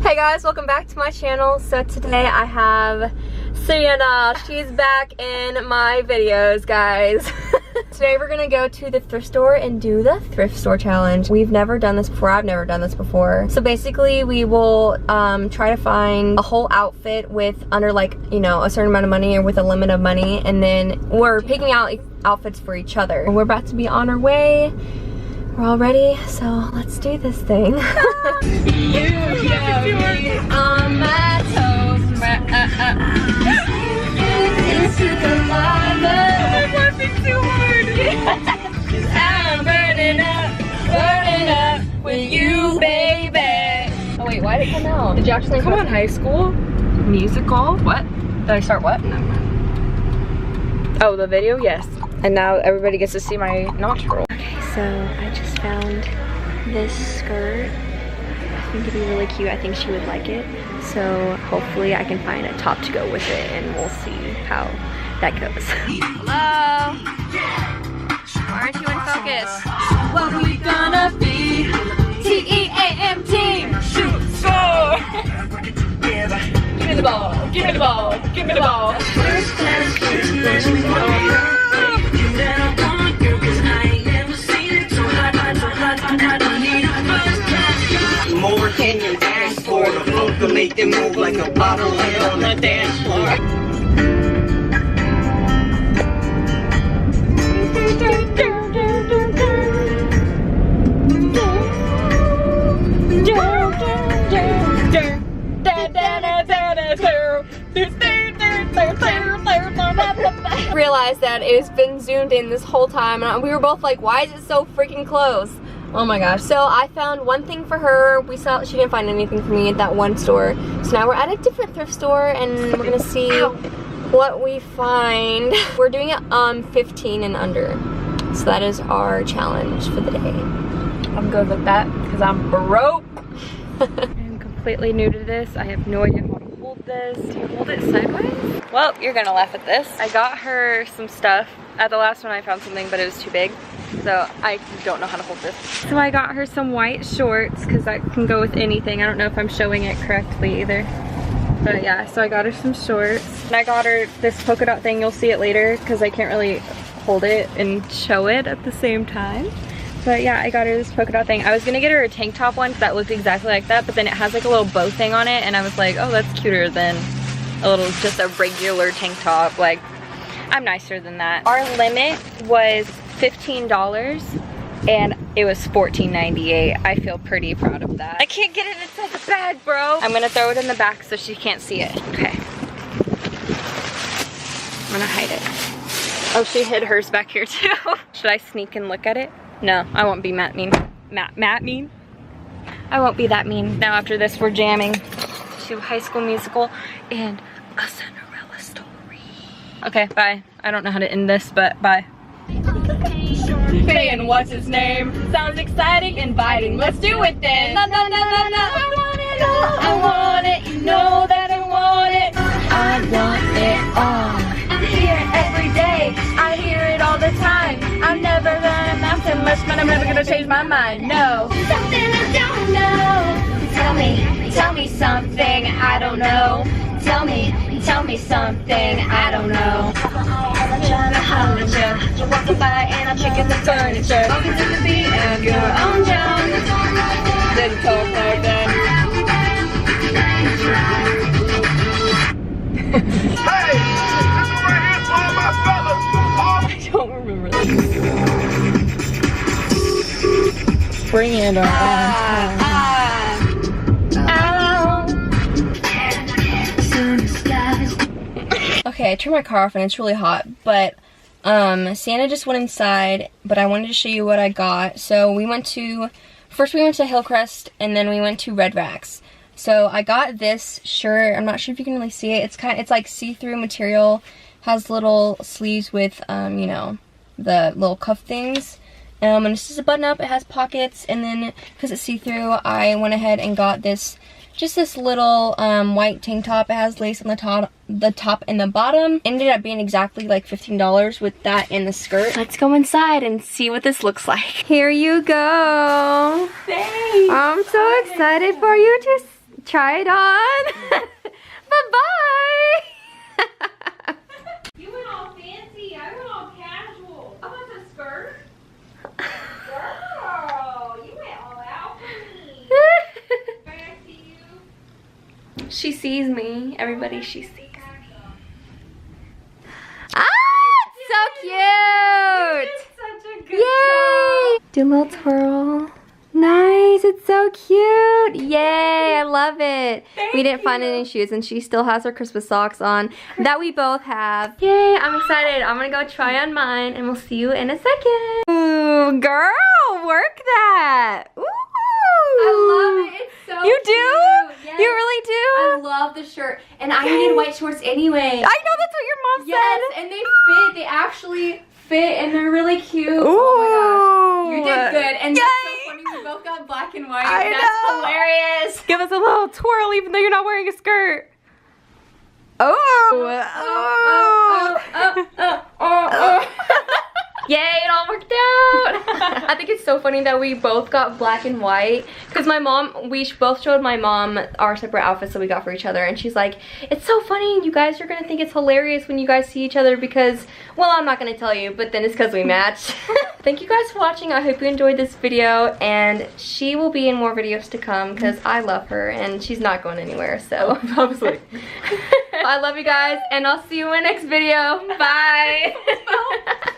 Hey guys, welcome back to my channel. So today I have Sienna. She's back in my videos, guys. Today we're gonna go to the thrift store and do the thrift store challenge. We've never done this before. I've never done this before. So basically we will try to find a whole outfit with under, like, you know, a certain amount of money or with a limit of money, and then we're picking out outfits for each other. We're about to be on our way. We're all ready, so let's do this thing. You got me on my toes. Into the lava. I'm laughing too hard. I'm burning up with you, baby. Oh wait, why did it come out? Did you actually come on? High School Musical? What? Did I start what? No. Oh, the video? Yes. And now everybody gets to see my nostril. Okay, so I just found this skirt. I think it'd be really cute. I think she would like it. So hopefully I can find a top to go with it, and we'll see how that goes. Hello? Why aren't you in focus? What we gonna be? T-E-A-M team! Shoot, score! Give me the ball, give me the ball, give me the ball. More can you ask for? The funk to make them move like a bobblehead on the dance floor. Realized that it's been zoomed in this whole time, and we were both like, why is it so freaking close? Oh my gosh. So I found one thing for her. She didn't find anything for me at that one store. So now we're at a different thrift store and we're gonna see what we find. We're doing it 15 and under. So that is our challenge for the day. I'm good with that because I'm broke. I'm completely new to this. I have no idea how to hold this. Do you hold it sideways? Well, you're gonna laugh at this. I got her some stuff. At the last one I found something, but it was too big. So I don't know how to hold this. So I got her some white shorts because that can go with anything. I don't know if I'm showing it correctly either. But yeah, so I got her some shorts. And I got her this polka dot thing. You'll see it later because I can't really hold it and show it at the same time. But yeah, I got her this polka dot thing. I was gonna get her a tank top one because that looked exactly like that, but then it has like a little bow thing on it, and I was like, oh, that's cuter than a little, just a regular tank top. Like, I'm nicer than that. Our limit was $15 and it was $14.98. I feel pretty proud of that. I can't get it inside the bag, bro. I'm gonna throw it in the back so she can't see it. Okay. I'm gonna hide it. Oh, she hid hers back here too. Should I sneak and look at it? No, I won't be Matt mean. Matt mean? I won't be that mean. Now after this, we're jamming to High School Musical and A Cinderella Story. Okay, bye. I don't know how to end this, but bye. And what's his name? Sounds exciting, inviting. Let's do it then. No, no, no, no, no. I want it all. I want it. You know that I want it. I want it all. I hear it every day. I hear it all the time. I'm never gonna amount to much, but I'm never gonna change my mind. No. Something I don't know. Tell me something I don't know. Tell me something I don't know. I'm trying to holler at you. You're walking by and I'm checking the furniture. Walking to the beat of your own drum. Didn't talk like that. Hey, this one right here's for all my fellas. I don't remember that. Bring it on. Okay, I turned my car off and it's really hot, but Sienna just went inside, but I wanted to show you what I got. So first we went to Hillcrest and then we went to Red Racks. So I got this shirt. I'm not sure if you can really see it. It's like see-through material, has little sleeves with you know, the little cuff things. And it's just a button up, it has pockets, and then because it's see-through, I went ahead and got this just this little white tank top. It has lace on the top and the bottom. Ended up being exactly like $15 with that and the skirt. Let's go inside and see what this looks like. Here you go. Thanks. I'm so excited for you try it on. Bye-bye. You went all fancy. I went all casual. I want a skirt. Girl, you went all out for me. Can I see you? She sees me. Everybody, she sees me. Ah, so cute. Such a good Yay! Do a little twirl. Nice, it's so cute. Yay, I love it. We didn't find any shoes and she still has her Christmas socks on that we both have. Yay, I'm excited. I'm gonna go try on mine and we'll see you in a second. Ooh, girl, work that. Ooh. I love it. It's so You do? cute. Yes. You really do? I love the shirt. And I needed white shorts anyway. I know, that's what your mom Yes, said. and they fit. They actually fit and they're really cute. Ooh. Oh my gosh. You did good. And that's Yay. so funny. We both got black and white. I That's know. hilarious. Give us a little twirl even though you're not wearing a skirt. Oh. Yay, it all worked out. I think it's so funny that we both got black and white because my mom, we both showed my mom our separate outfits that we got for each other and she's like, it's so funny, you guys are gonna think it's hilarious when you guys see each other because, well, I'm not gonna tell you, but then it's because we match. Thank you guys for watching. I hope you enjoyed this video and she will be in more videos to come because I love her and she's not going anywhere, so obviously. I love you guys and I'll see you in my next video. Bye.